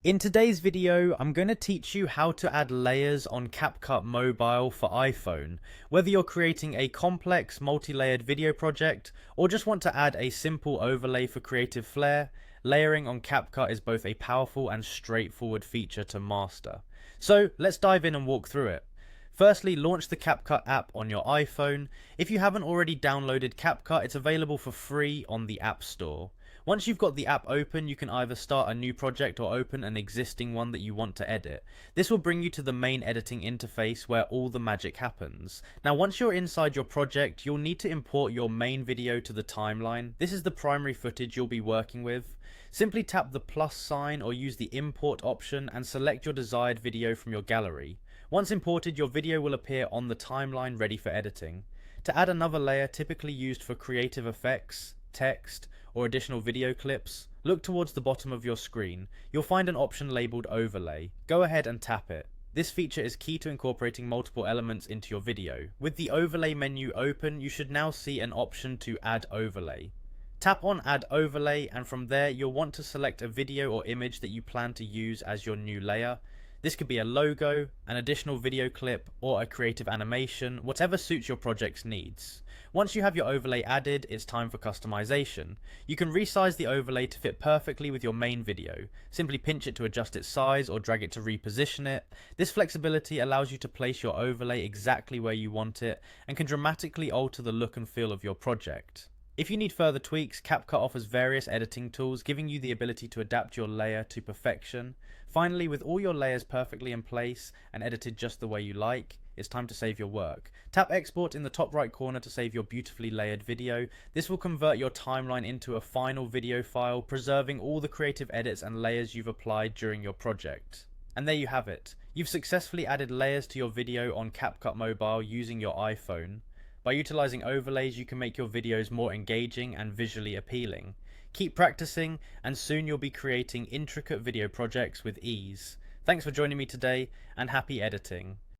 In today's video, I'm going to teach you how to add layers on Capcut Mobile for iPhone. Whether you're creating a complex multi-layered video project or just want to add a simple overlay for creative flair, layering on Capcut is both a powerful and straightforward feature to master. So let's dive in and walk through it. Firstly, launch the Capcut app on your iPhone. If you haven't already downloaded Capcut, it's available for free on the App Store. Once you've got the app open, you can either start a new project or open an existing one that you want to edit. This will bring you to the main editing interface where all the magic happens. Now, once you're inside your project, you'll need to import your main video to the timeline. This is the primary footage you'll be working with. Simply tap the plus sign or use the import option and select your desired video from your gallery. Once imported, your video will appear on the timeline ready for editing. To add another layer typically used for creative effects, text, or additional video clips, look towards the bottom of your screen. You'll find an option labeled Overlay. Go ahead and tap it. This feature is key to incorporating multiple elements into your video. With the Overlay menu open, you should now see an option to Add Overlay. Tap on Add Overlay, and from there you'll want to select a video or image that you plan to use as your new layer. This could be a logo, an additional video clip, or a creative animation, whatever suits your project's needs. Once you have your overlay added, it's time for customization. You can resize the overlay to fit perfectly with your main video. Simply pinch it to adjust its size or drag it to reposition it. This flexibility allows you to place your overlay exactly where you want it and can dramatically alter the look and feel of your project. If you need further tweaks, Capcut offers various editing tools, giving you the ability to adapt your layer to perfection. Finally, with all your layers perfectly in place and edited just the way you like, it's time to save your work. Tap Export in the top right corner to save your beautifully layered video. This will convert your timeline into a final video file, preserving all the creative edits and layers you've applied during your project. And there you have it. You've successfully added layers to your video on Capcut Mobile using your iPhone. By utilizing overlays, you can make your videos more engaging and visually appealing. Keep practicing, and soon you'll be creating intricate video projects with ease. Thanks for joining me today, and happy editing.